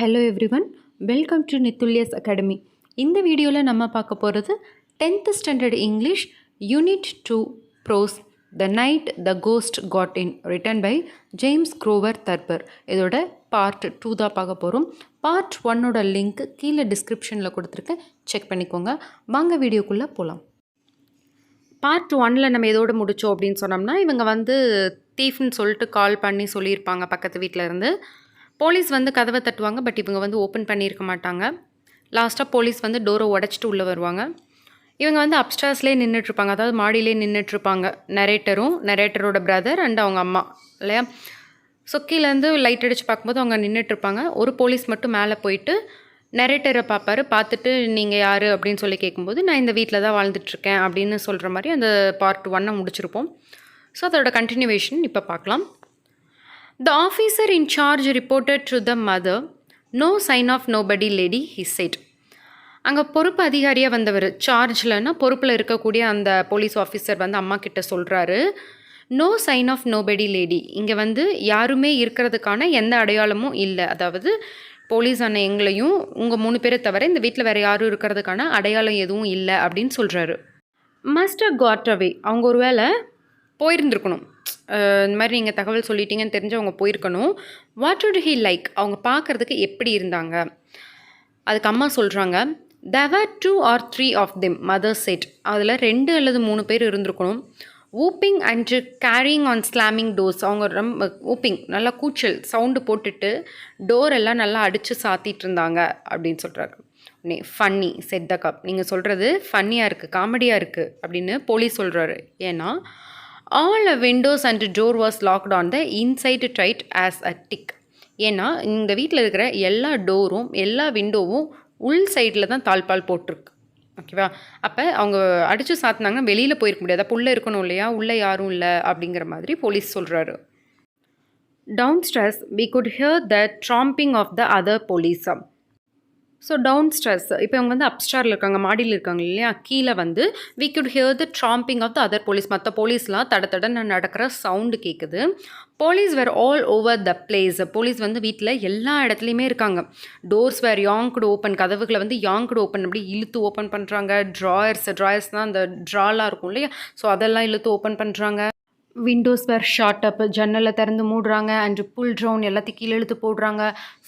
Hello everyone, welcome to Nithulya's academy. இந்த வீடியோவில் நம்ம பார்க்க போகிறது 10th standard English unit 2 prose the night the ghost got in written by James Grover Thurber. இதோட part 2 தான் பார்க்க போகிறோம். பார்ட் 1ஓட லிங்க் கீழே டிஸ்கிரிப்ஷனில் கொடுத்துருக்கேன், செக் பண்ணிக்கோங்க. வாங்க வீடியோக்குள்ளே போகலாம். பார்ட் 1ல் நம்ம எதோடு முடித்தோம் அப்படின்னு சொன்னோம்னா, இவங்க தீஃப்னு சொல்லிட்டு கால் பண்ணி சொல்லியிருப்பாங்க பக்கத்து வீட்டில் இருந்து. போலீஸ் கதவை தட்டுவாங்க, பட் இவங்க ஓப்பன் பண்ணியிருக்க மாட்டாங்க. லாஸ்ட்டாக போலீஸ் டோரை உடச்சிட்டு உள்ளே வருவாங்க. இவங்க அப்ஸ்டார்ஸ்லேயே நின்றுட்டுருப்பாங்க, அதாவது மாடியிலே நின்றுட்டுருப்பாங்க. நரேட்டரோட பிரதர் அண்ட் அவங்க அம்மா இல்லையா. ஸோ கீழேருந்து லைட் அடித்து பார்க்கும்போது அவங்க நின்றுட்டுருப்பாங்க. ஒரு போலீஸ் மட்டும் மேலே போயிட்டு நரேட்டரை பார்ப்பார். பார்த்துட்டு நீங்கள் யார் அப்படின்னு சொல்லி கேட்கும்போது, நான் இந்த வீட்டில் தான் வாழ்ந்துட்டுருக்கேன் அப்படின்னு சொல்கிற மாதிரி அந்த பார்ட் 1 முடிச்சிருப்போம். ஸோ அதோட கண்டினியூவேஷன் இப்போ பார்க்கலாம். The officer in charge reported to the mother, "No sign of nobody, lady," he said. அங்கே பொறுப்பு அதிகாரியாக வந்தவர், சார்ஜ்லன்னா பொறுப்பில் இருக்கக்கூடிய அந்த போலீஸ் ஆஃபீஸர் அம்மா கிட்ட சொல்கிறாரு, "no sign of nobody lady." இங்கே யாருமே இருக்கிறதுக்கான எந்த அடையாளமும் இல்லை. அதாவது போலீஸ் அண்ணன் எங்களையும் உங்கள் 3 பேரை தவிர இந்த வீட்டில் வேறு யாரும் இருக்கிறதுக்கான அடையாளம் எதுவும் இல்லை அப்படின்னு சொல்கிறாரு. மஸ்டர் காட் அவே, அவங்க ஒரு வேளை போயிருந்துருக்கணும். இந்த மாதிரி நீங்கள் தகவல் சொல்லிட்டீங்கன்னு தெரிஞ்சு அவங்க போயிருக்கணும். வாட் வுட் ஹீ லைக், அவங்க பார்க்குறதுக்கு எப்படி இருந்தாங்க? அதுக்கு அம்மா சொல்கிறாங்க, there were 2 or 3 of them, mother said. அதில் 2 அல்லது 3 பேர் இருந்திருக்கணும். whooping and carrying on slamming doors. அவங்க ரொம்ப whooping, நல்லா கூச்சல் சவுண்டு போட்டுட்டு டோர் எல்லாம் நல்லா அடித்து சாத்திட்டு இருந்தாங்க அப்படின்னு சொல்கிறாங்க. ஃபன்னி செட் த கப், நீங்கள் சொல்கிறது ஃபன்னியாக இருக்குது, காமெடியாக இருக்குது அப்படின்னு போலீஸ் சொல்கிறாரு. ஏன்னா all windows and door was locked on the inside tight as a tick. ஏன்னா இந்த வீட்டில் இருக்கிற எல்லா டோரும் எல்லா விண்டோவும் உள் சைடில் தான் தாழ்பால் போட்டிருக்கு. ஓகேவா? அப்போ அவங்க அடித்து சாத்தினாங்கன்னா வெளியில் போயிருக்க முடியாது, அப்போ உள்ளே இருக்கணும் இல்லையா, உள்ளே யாரும் இல்லை அப்படிங்கிற மாதிரி போலீஸ் சொல்கிறாரு. Downstairs we could hear the tromping of the other police. So down stairs, இப்போ இவங்க அப்ஸ்டாரில் இருக்காங்க, மாடியில் இருக்காங்க இல்லையா. கீழே we could hear the tromping of the other police. மற்ற போலீஸ்லாம் தடன்னு நடக்கிற சவுண்டு கேட்குது. Police were all over the place. Police வீட்டில் எல்லா இடத்துலையுமே இருக்காங்க. டோர்ஸ் வேர் யாங்குடு ஓப்பன், கதவுகளை யாங்குடு ஓப்பன் அப்படி இழுத்து ஓப்பன் பண்ணுறாங்க. ட்ராயர்ஸ் தான் அந்த ட்ராலாம் இருக்கும் இல்லையா, ஸோ அதெல்லாம் இழுத்து ஓப்பன் பண்ணுறாங்க. விண்டோஸ் வேர் ஷார்ட் அப், ஜன்னலை திறந்து மூடுறாங்க. அண்ட் புல் ட்ரவுன் எல்லாத்தையும் கீழே இழுத்து போடுறாங்க.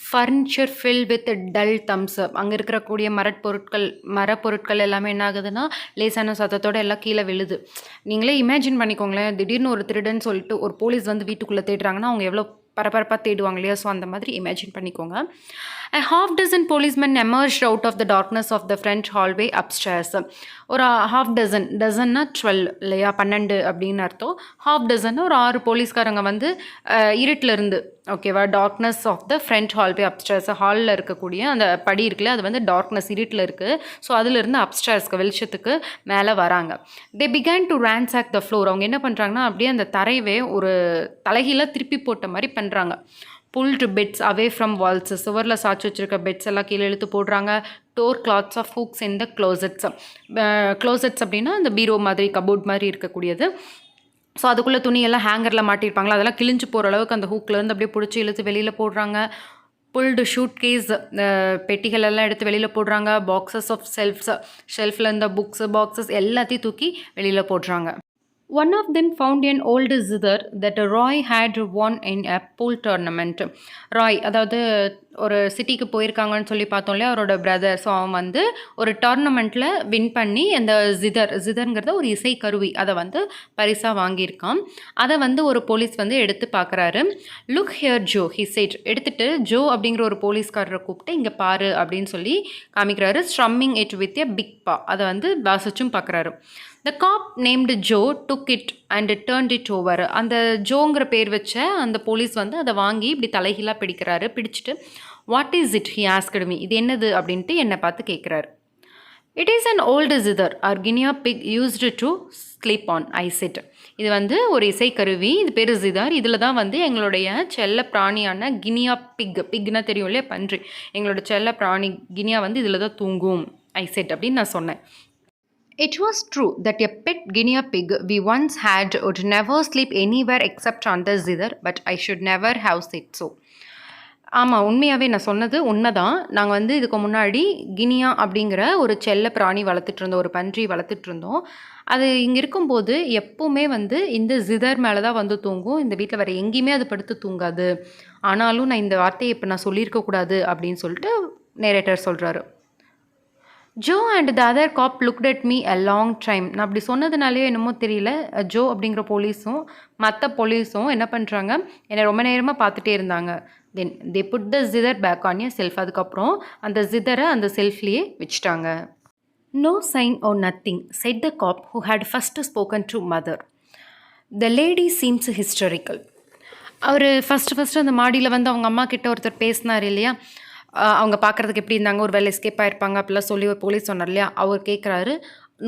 Furniture fill with dull Thums அப், அங்கே இருக்கிறக்கூடிய மரப்பொருட்கள் எல்லாமே என்ன ஆகுதுன்னா லேசான சத்தத்தோடு எல்லாம் கீழே விழுது. நீங்களே இமேஜின் பண்ணிக்கோங்களேன், திடீர்னு ஒரு திருடன்னு சொல்லிட்டு ஒரு போலீஸ் வீட்டுக்குள்ளே தேடுறாங்கன்னா அவங்க எவ்வளோ பரபரப்பாக தேடுவாங்க இல்லையா. ஸோ அந்த மாதிரி இமேஜின் பண்ணிக்கோங்க. A half dozen policemen emerged out of the darkness of the French hallway upstairs. ஒரு half dozen, டசன்னா 12 இல்லையா, 12 அப்படின்னு அர்த்தம். half dozen ஒரு 6 போலீஸ்காரங்க இருட்டில் இருந்து, ஓகேவா, darkness of the front hallway upstairs, ஹாலில் இருக்கக்கூடிய அந்த படி இருக்குல்ல, அது டார்க்னஸ் இருட்டில் இருக்குது. ஸோ அதிலிருந்து அப்ஸ்டேர்ஸ்க்கு வெளிச்சத்துக்கு மேலே வராங்க. They began to ransack the floor. அவங்க என்ன பண்ணுறாங்கன்னா அப்படியே அந்த தரையவே ஒரு தலைகீழ திருப்பி போட்ட மாதிரி பண்ணுறாங்க. Pulled beds away from walls, சுவரில் சாய்ச்சி வச்சுருக்க பெட்ஸ் எல்லாம் கீழே இழுத்து போடுறாங்க. Tore clothes off hooks in the closets அப்படின்னா அந்த பீரோ மாதிரி கபோர்ட் மாதிரி இருக்கக்கூடியது. ஸோ அதுக்குள்ளே துணியெல்லாம் ஹேங்கரில் மாட்டியிருப்பாங்களா, அதெல்லாம் கிழிஞ்சு போகிற அளவுக்கு அந்த ஹூக்லேருந்து அப்படியே பிடிச்சி இழுத்து வெளியில் போடுறாங்க. புல்டு ஷூட் கேஸ், பெட்டிகள் எல்லாம் எடுத்து வெளியில் போடுறாங்க. பாக்ஸஸ் ஆஃப் ஷெல்ஃபில் இருந்த புக்ஸு பாக்ஸஸ் எல்லாத்தையும் தூக்கி வெளியில் போடுறாங்க. One of them found an old zither that Roy had won in a pool tournament. Rai அதாவது ஒரு சிட்டிக்கு போயிருக்காங்கன்னு சொல்லி பார்த்தோம் இல்லையா, அவரோட பிரதர். ஸோ அவன் ஒரு டோர்னமெண்ட்டில் வின் பண்ணி அந்த ஜிதர்ங்கிறத ஒரு இசைக்கருவி அதை பரிசாக வாங்கியிருக்கான். அதை ஒரு போலீஸ் எடுத்து பார்க்குறாரு. Look here Joe, he said. எடுத்துகிட்டு ஜோ அப்படிங்கிற ஒரு போலீஸ்காரரை கூப்பிட்டு இங்கே பாரு அப்படின்னு சொல்லி காமிக்கிறாரு. Strumming it with a big paw, அதை வாசிச்சும் பார்க்குறாரு. The cop named Joe took it and turned it over. அந்த ஜோங்கிற பேர் வச்ச அந்த போலீஸ் அதை வாங்கி இப்படி தலைகீழாக பிடிக்கிறாரு. பிடிச்சிட்டு what is it, he asked me. இது என்னது அப்படின்ட்டு என்னை பார்த்து கேட்குறாரு. It is an old zither our guinea pig used to sleep on, I said. இது ஒரு இசைக்கருவி, இது பேர் ஜிதார். இதில் தான் எங்களுடைய செல்ல பிராணியான கினியா பிக்னா தெரியும் இல்லையா, பன்றி, எங்களோட செல்ல பிராணி கினியா இதில் தான் தூங்கும், ஐ செட் அப்படின்னு நான் சொன்னேன். It was true that a pet guinea pig we once had would never sleep anywhere except on the zither, but I should never have said so. ஆமாம், உண்மையாகவே நான் சொன்னது உண்மைதான். நாங்கள் வந்து இதுக்கு முன்னாடி கினியா அப்படிங்கிற ஒரு செல்ல பிராணி வளர்த்துட்ருந்தோம், ஒரு பன்றி வளர்த்துட்ருந்தோம். அது இங்கே இருக்கும்போது எப்போவுமே வந்து இந்த ஜிதர் மேலே தான் வந்து தூங்கும். இந்த வீட்டில் வேறு எங்கேயுமே அது படுத்து தூங்காது. ஆனாலும் நான் இந்த வார்த்தையை இப்போ நான் சொல்லியிருக்கக்கூடாது அப்படின்னு சொல்லிட்டு நேரேட்டர் சொல்கிறாரு. Joe and the other cop looked at me a long time. நான் அப்படி சொன்னதுனாலேயோ என்னமோ தெரியல, ஜோ அப்படிங்கிற போலீஸும் மற்ற போலீஸும் என்ன பண்ணுறாங்க, என்னை ரொம்ப நேரமாக பார்த்துட்டே இருந்தாங்க. Then they put the zither back on a shelf. அதுக்கப்புறம் அந்த ஜிதரை அந்த செல்ஃப்லேயே வச்சுட்டாங்க. No sign of nothing said the cop who had first spoken to mother. The lady seems historical. அவர் ஃபஸ்ட்டு அந்த மாடியில் வந்து அவங்க அம்மா கிட்ட ஒருத்தர் பேசினார் இல்லையா, அவங்க பார்க்குறதுக்கு எப்படி இருந்தாங்க, ஒரு வேலை எஸ்கேப் ஆகிருப்பாங்க அப்படிலாம் சொல்லி ஒரு போலீஸ் சொன்னார் இல்லையா, அவர் கேட்குறாரு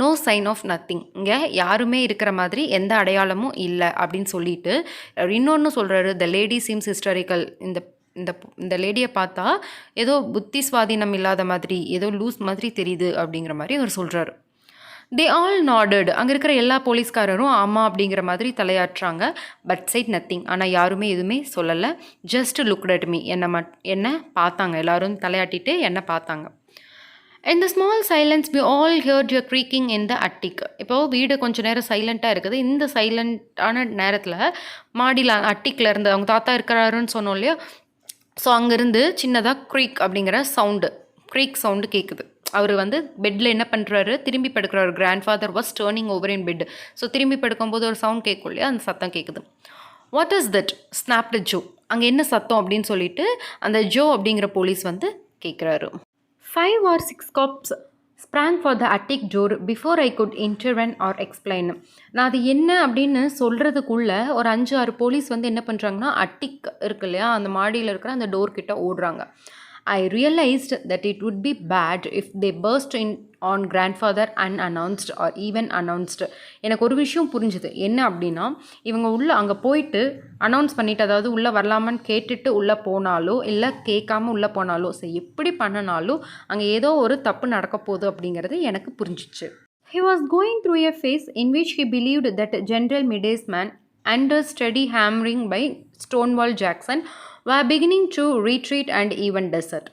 நோ சைன் ஆஃப் நத்திங், இங்கே யாருமே இருக்கிற மாதிரி எந்த அடையாளமும் இல்லை அப்படின்னு சொல்லிட்டு இன்னொன்று சொல்கிறாரு, த லேடி சீம்ஸ் ஹிஸ்டாரிக்கல். இந்த இந்த இந்த லேடியை பார்த்தா ஏதோ புத்தி சுவாதீனம் இல்லாத மாதிரி, ஏதோ லூஸ் மாதிரி தெரியுது அப்படிங்கிற மாதிரி அவர் சொல்கிறாரு. They all nodded. அங்கே இருக்கிற எல்லா போலீஸ்காரரும் ஆமாம் அப்படிங்கிற மாதிரி தலையாட்டுறாங்க. But side nothing. ஆனால் யாருமே எதுவுமே சொல்லலை. Just looked at me. என்ன பார்த்தாங்க, எல்லோரும் தலையாட்டிட்டு என்ன பார்த்தாங்க. In the small silence we all heard a creaking in the attic. இப்போது வீடு கொஞ்சம் நேரம் சைலண்ட்டாக இருக்குது. இந்த சைலண்ட்டான நேரத்தில் மாடியில் அட்டிக்கில் இருந்து அவங்க தாத்தா இருக்கிறாருன்னு சொன்னோம் இல்லையா, ஸோ அங்கேருந்து சின்னதாக க்ரீக் அப்படிங்கிற க்ரீக் சவுண்டு கேட்குது. அவர் வந்து பெட்டில் என்ன பண்ணுறாரு, திரும்பி படுக்கிறாரு. Grandfather was turning over in bed. So திரும்பி படுக்கும்போது ஒரு சவுண்ட் கேட்கும் இல்லையா, அந்த சத்தம் கேட்குது. What is that snapped Joe. அங்கே என்ன சத்தம் அப்படின்னு சொல்லிட்டு அந்த ஜோ அப்படிங்கிற போலீஸ் வந்து கேட்குறாரு. 5 or 6 cops sprang for the attic door before I could intervene or explain. நான் அது என்ன அப்படின்னு சொல்கிறதுக்குள்ளே ஒரு 5-6 போலீஸ் வந்து என்ன பண்ணுறாங்கன்னா, அட்டிக் இருக்கு இல்லையா, அந்த மாடியில் இருக்கிற அந்த டோர் கிட்ட ஓடுறாங்க. I realized that it would be bad if they burst in on grandfather unannounced or even announced. எனக்கு ஒரு விஷயம் புரிஞ்சுது. என்ன அப்படின்னா, இவங்க அங்கே போயிட்டு அனௌன்ஸ் பண்ணிவிட்டு, அதாவது உள்ளே வரலாமான்னு கேட்டுட்டு உள்ளே போனாலோ இல்லை கேட்காம உள்ளே போனாலோ, ஸோ எப்படி பண்ணினாலும் அங்கே ஏதோ ஒரு தப்பு நடக்க போகுது அப்படிங்கிறது எனக்கு புரிஞ்சிச்சு. He was going through a phase in which he believed that General Miday's man under steady hammering by Stonewall Jackson were beginning to retreat and even desert.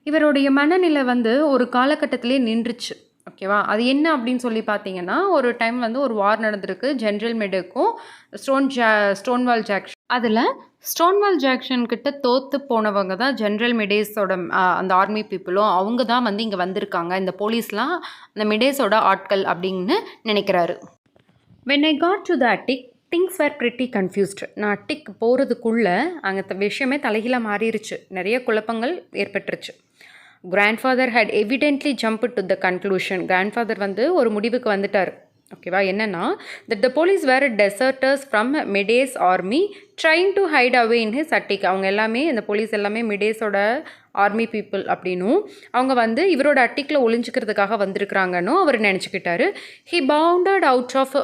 இவருடைய மனநிலை வந்து ஒரு காலகட்டத்திலே நின்றுச்சு. ஓகேவா, அது என்ன அப்படின்னு சொல்லி பார்த்தீங்கன்னா, ஒரு டைம் வந்து ஒரு வார் நடந்திருக்கு ஜென்ரல் மெடுக்கும் ஸ்டோன்வால் ஜாக்சன். அதில் ஸ்டோன்வால் ஜாக்சன் கிட்ட தோற்று போனவங்க தான் ஜென்ரல் மிடேஸோட அந்த ஆர்மி பீப்புளும். அவங்க தான் வந்து இங்கே வந்திருக்காங்க, இந்த போலீஸ்லாம் அந்த மிடேஸோட ஆட்கள் அப்படின்னு நினைக்கிறாரு. When I got to the attic, things were pretty confused. நான் அட்டிக் போகிறதுக்குள்ளே அங்கே விஷயமே தலைகீழாக மாறிடுச்சு. நிறைய குழப்பங்கள் ஏற்பட்டுருச்சு. Grandfather had evidently jump to the conclusion. Grandfather வந்து ஒரு முடிவுக்கு வந்துட்டார். ஓகேவா, என்னென்னா, that the police were deserters from Meade's army trying to hide away in his attic. அவங்க எல்லாமே, இந்த போலீஸ் எல்லாமே மிடேஸோட ஆர்மி பீப்புள் அப்படின்னும், அவங்க வந்து இவரோட அட்டிக்கில் ஒளிஞ்சிக்கிறதுக்காக வந்திருக்கிறாங்கன்னு அவர் நினச்சிக்கிட்டாரு. ஹி பவுண்டட் அவுட் ஆஃப்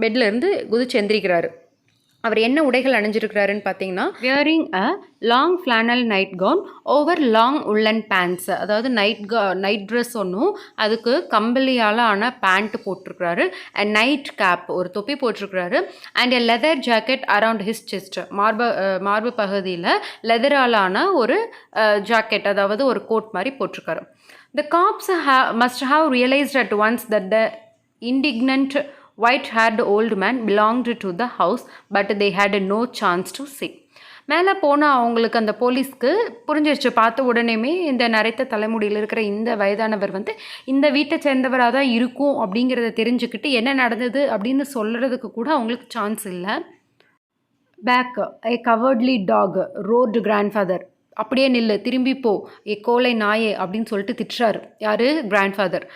பெட்லேருந்து குதிச்சு எந்திரிக்கிறாரு. அவர் என்ன உடைகள் அணிஞ்சிருக்கிறாருன்னு பார்த்தீங்கன்னா, wearing a long flannel night gown over long woollen pants. அதாவது நைட் ட்ரெஸ் ஒன்றும், அதுக்கு கம்பளியால் ஆன பேண்ட் போட்டிருக்கிறாரு. அண்ட் நைட் கேப், ஒரு தொப்பி போட்டிருக்கிறாரு. And a leather jacket around his chest. மார்பு பகுதியில் லெதரால் ஆன ஒரு ஜாக்கெட், அதாவது ஒரு கோட் மாதிரி போட்டிருக்காரு. The cops must have realised at once that the indignant white-haired old man belonged to the house, but they had no chance to see. மேலே போனால் அவங்களுக்கு, அந்த போலீஸ்க்கு புரிஞ்சிருச்சு. பார்த்த உடனேமே இந்த நரைத்த தலைமுடியில் இருக்கிற இந்த வயதானவர் வந்து இந்த வீட்டை சேர்ந்தவராக தான் இருக்கும் அப்படிங்கிறத தெரிஞ்சுக்கிட்டு என்ன நடந்தது அப்படின்னு சொல்கிறதுக்கு கூட அவங்களுக்கு சான்ஸ் இல்லை. பேக் ஏ கவர்ட்லி டாக் ரோட் கிராண்ட்ஃபாதர். அப்படியே நில்லு, திரும்பி போ, ஏ கோலை நாயே அப்படின்னு சொல்லிட்டு திட்டுறாரு. யார்? Grandfather.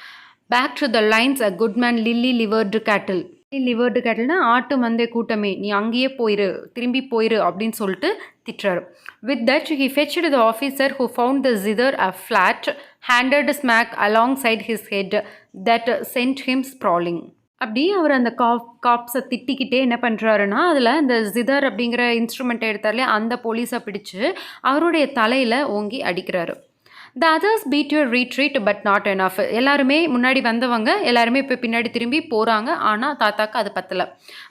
Back to the lines a good man lily livered cattle. Livered கேட்டில்னா ஆட்டு மந்தை கூட்டமே, நீ அங்கேயே போயிரு, திரும்பி போயிரு அப்படின்னு சொல்லிட்டு திட்டுறாரு. With that he fetched the officer who found the zither a flat handed smack alongside his head that sent him sprawling. அப்படி அவர் அந்த காப்ஸை திட்டிக்கிட்டே என்ன பண்ணுறாருன்னா, அதில் அந்த ஜிதர் அப்படிங்கிற இன்ஸ்ட்ருமெண்ட்டை எடுத்தாலே அந்த போலீஸை பிடிச்சு அவருடைய தலையில் ஓங்கி அடிக்கிறாரு. The others beat your retreat but not enough. எல்லாருமே முன்னாடி வந்தவங்க எல்லாருமே இப்போ பின்னாடி திரும்பி போகிறாங்க, ஆனால் தாத்தாக்கு அது பத்தலை.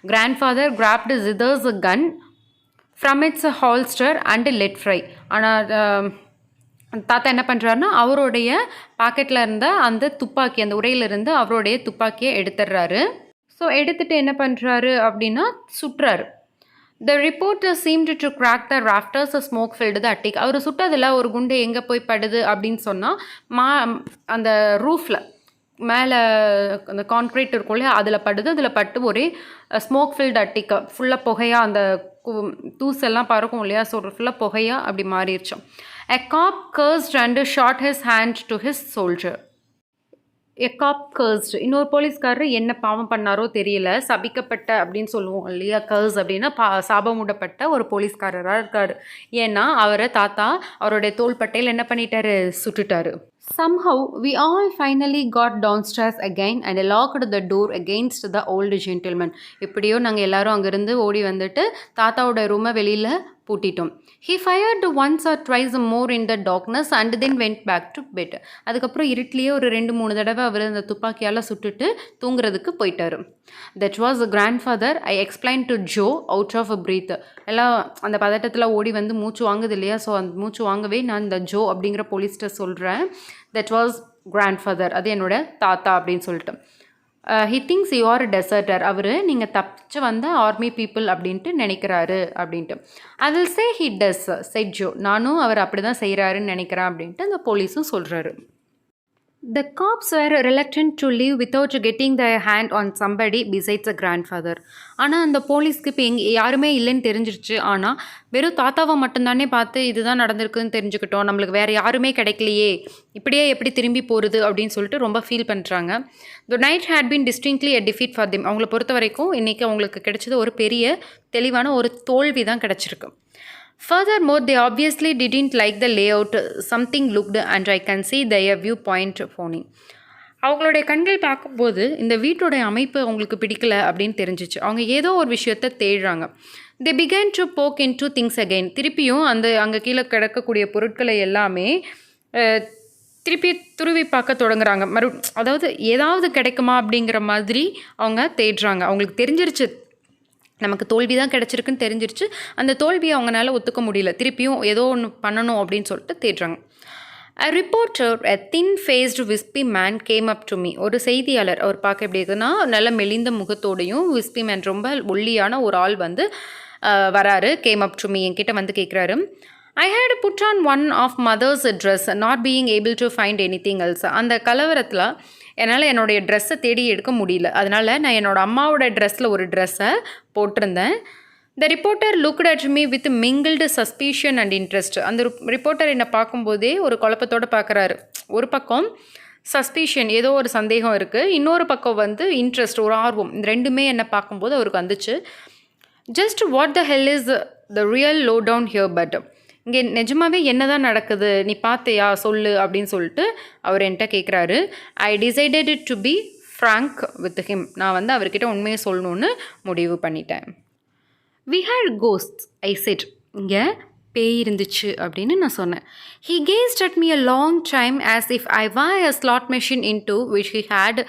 Grandfather grabbed Zither's gun from its holster and let fly. ஆனால் தாத்தா என்ன பண்ணுறாருன்னா அவருடைய பாக்கெட்டில் இருந்த அந்த துப்பாக்கி, அந்த உரையிலிருந்து அவருடைய துப்பாக்கியை எடுத்துடுறாரு. ஸோ எடுத்துகிட்டு என்ன பண்ணுறாரு அப்படின்னா சுட்டுறாரு. The reporter seemed to crack the rafters smoke filled the attic. அவர் சுட்டதில் ஒரு குண்டு எங்கே போய் படுது அப்படின்னு சொன்னால் அந்த ரூஃபில் மேலே அந்த கான்க்ரீட் இருக்கும் இல்லையா, அதில் படுது. அதில் பட்டு ஒரே ஸ்மோக் ஃபில்டு அட்டிக் ஃபுல்லாக புகையாக அந்த தூசெல்லாம் பறக்கும் இல்லையா, ஸோ ஃபுல்லாக புகையாக அப்படி மாறிடுச்சோம். A cop cursed and shot his hand to his soldier. A cop cursed. இன்னொரு போலீஸ்காரர் என்ன பாவம் பண்ணாரோ தெரியல, சபிக்கப்பட்ட அப்படின்னு சொல்லுவோம் இல்லையா, கர்ஸ் அப்படின்னா சாபமுடப்பட்ட ஒரு போலீஸ்காரராக இருக்கார். ஏன்னா அவரை தாத்தா அவருடைய தோள்பட்டையில் என்ன பண்ணிட்டாரு, சுட்டுட்டாரு. Somehow we all finally got downstairs again and locked the door against the old gentleman. எப்படியோ நாங்கள் எல்லாரும் அங்கேருந்து ஓடி வந்துட்டு தாத்தாவோட ரூமை வெளியில் பூட்டிட்டோம். He fired once or twice more in the darkness and then went back to bed. அதுக்கப்புறம் இருட்டிலேயே ஒரு 2-3 தடவை அவர் அந்த துப்பாக்கியால் சுட்டுட்டு தூங்குறதுக்கு போயிட்டார். That was grandfather. I explained to Joe out of a breath. எல்லாம் அந்த பதட்டத்தில் ஓடி வந்து மூச்சு வாங்குது இல்லையா, ஸோ அந்த மூச்சு வாங்கவே நான் இந்த ஜோ அப்படிங்கிற போலீஸ்கிட்ட சொல்கிறேன். That was grandfather. அது என்னோட தாத்தா அப்படின்னு சொல்லிட்டு. He thinks you are a deserter. அவர் நீங்கள் தப்பிச்சு வந்த ஆர்மி பீப்புள் அப்படின்ட்டு நினைக்கிறாரு அப்படின்ட்டு. I will say he does, said Joe. நானும் அவர் அப்படி தான் செய்கிறாருன்னு நினைக்கிறேன் அப்படின்ட்டு அந்த போலீஸும் சொல்கிறாரு. The cops were reluctant to leave without getting their hand on somebody besides the grandfather. ஆனால் அந்த போலீஸ்க்கு இப்போ யாருமே இல்லைன்னு தெரிஞ்சிருச்சு. ஆனால் வெறும் தாத்தாவை மட்டும்தானே பார்த்து இதுதான் நடந்திருக்குன்னு தெரிஞ்சுக்கிட்டோம், நம்மளுக்கு வேறு யாருமே கிடைக்கலையே, இப்படியே எப்படி திரும்பி போகிறது அப்படின்னு சொல்லிட்டு ரொம்ப ஃபீல் பண்ணுறாங்க. The night had been distinctly a defeat for them. அவங்கள பொறுத்த வரைக்கும் இன்றைக்கி அவங்களுக்கு கிடைச்சது ஒரு பெரிய தெளிவான ஒரு தோல்வி தான் கிடச்சிருக்கு. Furthermore, they obviously didn't like the layout. Something looked and I can see their viewpoint phony. அவங்களுடைய கண்கள் பார்க்கும்போது இந்த வீட்டோடைய அமைப்பு அவங்களுக்கு பிடிக்கல அப்படின்னு தெரிஞ்சிச்சு. அவங்க ஏதோ ஒரு விஷயத்தை தேடுறாங்க. They began to poke into things again. திருப்பியும் அந்த அங்கே கீழே கிடக்கக்கூடிய பொருட்களை எல்லாமே திருப்பி துருவி பார்க்க தொடங்குறாங்க. அதாவது ஏதாவது கிடைக்குமா அப்படிங்கிற மாதிரி அவங்க தேடுறாங்க. அவங்களுக்கு தெரிஞ்சிருச்சு நமக்கு தோல்வி தான் கிடச்சிருக்குன்னு தெரிஞ்சிருச்சு. அந்த தோல்வியை அவங்களால ஒத்துக்க முடியல. திருப்பியும் ஏதோ ஒன்று பண்ணணும் அப்படின்னு சொல்லிட்டு தேடுறாங்க. A reporter, a thin-faced wispy man came up to me. ஒரு செய்தியாளர், அவர் பார்க்க எப்படி இருக்குன்னா நல்ல மெலிந்த முகத்தோடையும் விஸ்பி மேன் ரொம்ப ஒல்லியான ஒரு ஆள் வந்து வராரு. கேம் அப் டு மீ, என்கிட்ட வந்து கேட்குறாரு. I had put on one of mother's dress, not being able to find anything else. அந்த கலவரத்தில் என்னால் என்னுடைய ட்ரெஸ்ஸை தேடி எடுக்க முடியல. அதனால் நான் என்னோடய அம்மாவோட ட்ரெஸ்ஸில் ஒரு ட்ரெஸ்ஸை போட்டிருந்தேன். The reporter looked at me with mingled suspicion and interest. அந்த ரிப்போர்ட்டர் என்னை பார்க்கும்போதே ஒரு குழப்பத்தோடு பார்க்குறாரு. ஒரு பக்கம் சஸ்பீஷன், ஏதோ ஒரு சந்தேகம் இருக்குது, இன்னொரு பக்கம் வந்து இன்ட்ரெஸ்ட், ஒரு ஆர்வம். இந்த ரெண்டுமே என்னை பார்க்கும்போது அவருக்கு வந்துச்சு. Just what the hell is the real lowdown here Bud. இங்கே நிஜமாகவே என்ன தான் நடக்குது, நீ பார்த்தியா சொல்லு அப்படின்னு சொல்லிட்டு அவர் என்கிட்ட கேட்குறாரு. I decided to be frank with him. நான் வந்து அவர்கிட்ட உண்மையை சொல்லணுன்னு முடிவு பண்ணிட்டேன். We had ghost, I said. இங்கே பேய் இருந்துச்சு அப்படின்னு நான் சொன்னேன். He gazed at me a long time as if I were a slot machine into which he had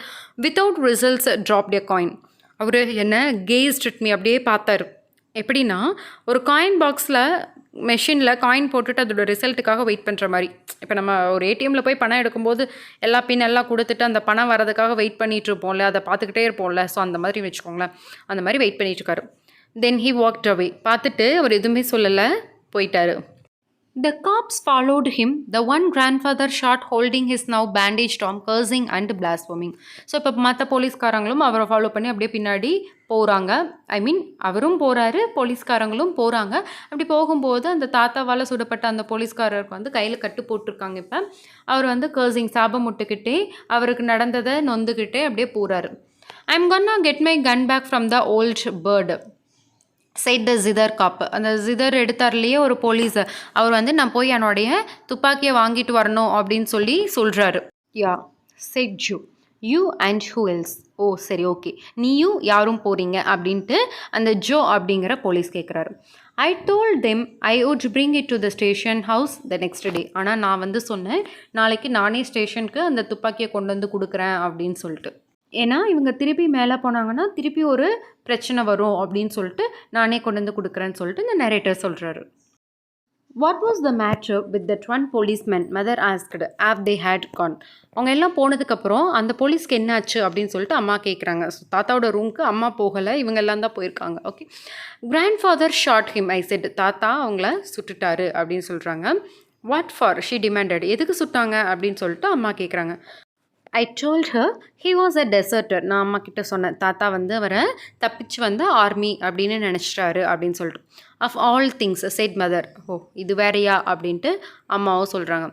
without results dropped a coin. அவர் என்ன கேஸ்ட் அட் மீ அப்படியே பார்த்தாரு. எப்படின்னா ஒரு காயின் பாக்ஸில் மெஷினில் காயின் போட்டுட்டு அதோட ரிசல்ட்டுக்காக வெயிட் பண்ணுற மாதிரி. இப்போ நம்ம ஒரு ஏடிஎம்மில் போய் பணம் எடுக்கும்போது எல்லா பின் எல்லாம் கொடுத்துட்டு அந்த பணம் வரதுக்காக வெயிட் பண்ணிகிட்டு இருப்போம்ல, அதை பார்த்துக்கிட்டே இருப்போம்ல, ஸோ அந்த மாதிரி வச்சுக்கோங்களேன். அந்த மாதிரி வெயிட் பண்ணிகிட்ருக்காரு. Then he walked away. பார்த்துட்டு அவர் எதுவுமே சொல்லலை, போயிட்டாரு. The cops followed him, the one grandfather shot holding his now bandaged arm, cursing and blaspheming. So இப்போ மற்ற போலீஸ்காரங்களும் அவரை ஃபாலோ பண்ணி அப்படியே பின்னாடி போகிறாங்க. அவரும் போகிறாரு, போலீஸ்காரங்களும் போகிறாங்க. அப்படி போகும்போது அந்த தாத்தாவால் சுடப்பட்ட அந்த போலீஸ்காரருக்கு வந்து கையில் கட்டு போட்டிருக்காங்க. இப்போ அவர் வந்து கர்சிங், சாபம் முட்டுக்கிட்டே அவருக்கு நடந்ததை நொந்துக்கிட்டே அப்படியே போகிறாரு. I'm gonna get my gun back from the old bird, said the zither cop. அந்த ஜிதர் எடுத்தார்லேயே ஒரு போலீஸ், அவர் வந்து நான் போய் என்னுடைய துப்பாக்கியை வாங்கிட்டு வரணும் அப்படின்னு சொல்கிறாரு. யா said Joe. You and who else? ஓ சரி, ஓகே, நீயும் யாரும் போகிறீங்க அப்படின்ட்டு அந்த ஜோ அப்படிங்கிற போலீஸ் கேட்குறாரு. I told them I would bring it to the station house the next day. ஆனால் நான் வந்து சொன்னேன், நாளைக்கு நானே ஸ்டேஷனுக்கு அந்த துப்பாக்கியை கொண்டு வந்து கொடுக்குறேன் அப்படின்னு சொல்லிட்டு. ஏன்னா இவங்க திருப்பி மேலே போனாங்கன்னா திருப்பி ஒரு பிரச்சனை வரும் அப்படின்னு சொல்லிட்டு நானே கொண்டு வந்து கொடுக்குறேன்னு சொல்லிட்டு இந்த நரேட்டர் சொல்கிறாரு. What was the matter with that one policeman mother asked ஆஃப் தே ஹேட் கான். அவங்க எல்லாம் போனதுக்கப்புறம் அந்த போலீஸ்க்கு என்னாச்சு அப்படின்னு சொல்லிட்டு அம்மா கேட்குறாங்க. ஸோ தாத்தாவோட ரூமுக்கு அம்மா போகலை, இவங்க எல்லாம் தான் போயிருக்காங்க. Okay, grandfather shot him I said. தாத்தா அவங்கள சுட்டுட்டாரு அப்படின்னு சொல்கிறாங்க. What for she demanded. எதுக்கு சுட்டாங்க அப்படின்னு சொல்லிட்டு அம்மா கேட்குறாங்க. I told her he was a deserter. நான் அம்மா கிட்ட சொன்னேன், தாத்தா வந்து அவரை தப்பிச்சு வந்த ஆர்மி அப்படின்னு நினச்சிட்டாரு அப்படின்னு சொல்லிட்டு. Of all things said mother. ஓ இது வேறையா அப்படின்ட்டு அம்மாவும் சொல்கிறாங்க.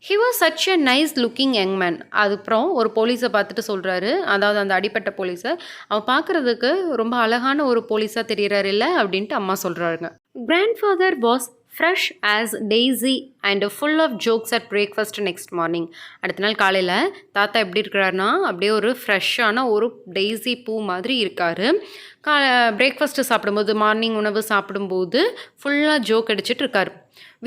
He was such a nice looking young man. அதுக்கப்புறம் ஒரு போலீஸை பார்த்துட்டு சொல்கிறாரு, அதாவது அந்த அடிப்பட்ட போலீஸை, அவன் பார்க்குறதுக்கு ரொம்ப அழகான ஒரு போலீஸாக தெரிகிறாரு இல்லை அப்படின்ட்டு அம்மா சொல்கிறாருங்க. Grandfather was fresh as daisy and full of jokes at breakfast next morning. அடுத்த நாள் காலையில் தாத்தா எப்படி இருக்கிறாருனா அப்படியே ஒரு ஃப்ரெஷ்ஷான ஒரு டெய்ஸி பூ மாதிரி இருக்கார். பிரேக்ஃபாஸ்ட்டு சாப்பிடும்போது, மார்னிங் உணவு சாப்பிடும்போது ஃபுல்லாக ஜோக் அடிச்சிட்டு இருக்கார்.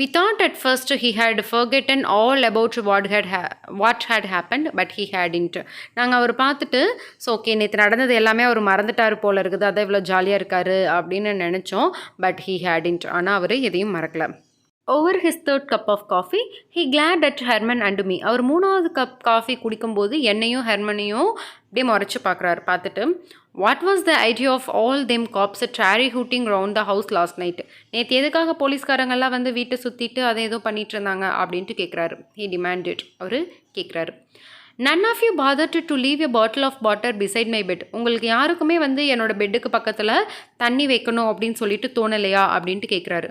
We thought at first he had forgotten all about what had happened, but he hadn't. நாங்கள் அவர் பார்த்துட்டு ஸோ ஓகே நேற்று நடந்தது எல்லாமே அவர் மறந்துட்டார் போல இருக்குது, அதான் இவ்வளோ ஜாலியாக இருக்கார் அப்படின்னு நினச்சோம். But he hadn't. ஆனால் அவர் எதையும் மறக்கல. Over his third cup of coffee he glared at Herman and me. அவர் 3வது கப் காஃபி குடிக்கும்போது என்னையும் ஹெர்மனையும் அப்படியே முறைச்சி பார்க்குறாரு. பார்த்துட்டு what was the idea of all them cops tarryhooting round the house last night. நேற்று எதுக்காக போலீஸ்காரங்கெல்லாம் வந்து வீட்டை சுற்றிட்டு அதை ஏதோ பண்ணிகிட்டு இருந்தாங்க அப்படின்ட்டு கேட்குறாரு. He demanded. அவர் கேட்குறாரு. None of you bothered to leave a bottle of water beside my bed. உங்களுக்கு யாருக்குமே வந்து என்னோடய பெட்டுக்கு பக்கத்தில் தண்ணி வைக்கணும் அப்படின்னு சொல்லிட்டு தோணலையா அப்படின்ட்டு கேட்குறாரு.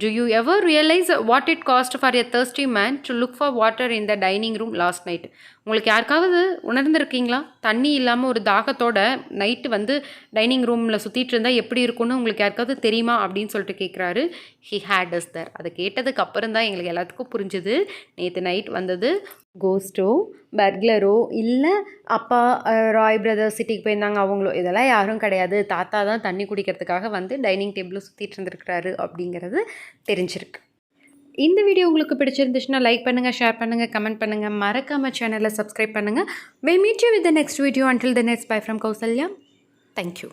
Do you ever realize what it cost for a thirsty man to look for water in the dining room last night? உங்களுக்கு யாருக்காவது உணர்ந்துருக்கீங்களா, தண்ணி இல்லாமல் ஒரு தாகத்தோட நைட்டு வந்து டைனிங் ரூமில் சுற்றிட்டு இருந்தால் எப்படி இருக்கும்னு உங்களுக்கு யாருக்காவது தெரியுமா அப்படின்னு சொல்லிட்டு கேட்குறாரு. ஹி ஹேட் அஸ் தர். அதை கேட்டதுக்கு அப்புறம் தான் எங்களுக்கு எல்லாத்துக்கும் புரிஞ்சுது, நேற்று நைட் வந்தது கோஸ்ட்டோ பர்க்லரோ இல்லை அப்பா ராய் பிரதர்ஸ் சிட்டிக்கு போயிருந்தாங்க அவங்களோ, இதெல்லாம் யாரும் கிடையாது, தாத்தா தான் தண்ணி குடிக்கிறதுக்காக வந்து டைனிங் டேபிளில் சுற்றிட்டு இருந்திருக்கிறாரு அப்படிங்கிறது தெரிஞ்சிருக்கு. இந்த வீடியோ உங்களுக்கு பிடிச்சிருந்துச்சுன்னா லைக் பண்ணுங்கள், ஷேர் பண்ணுங்கள், கமெண்ட் பண்ணுங்கள், மறக்காமல் சேனலை சப்ஸ்கிரைப் பண்ணுங்கள். We'll meet you with the next video. Until the next, bye from Kausalya. Thank you.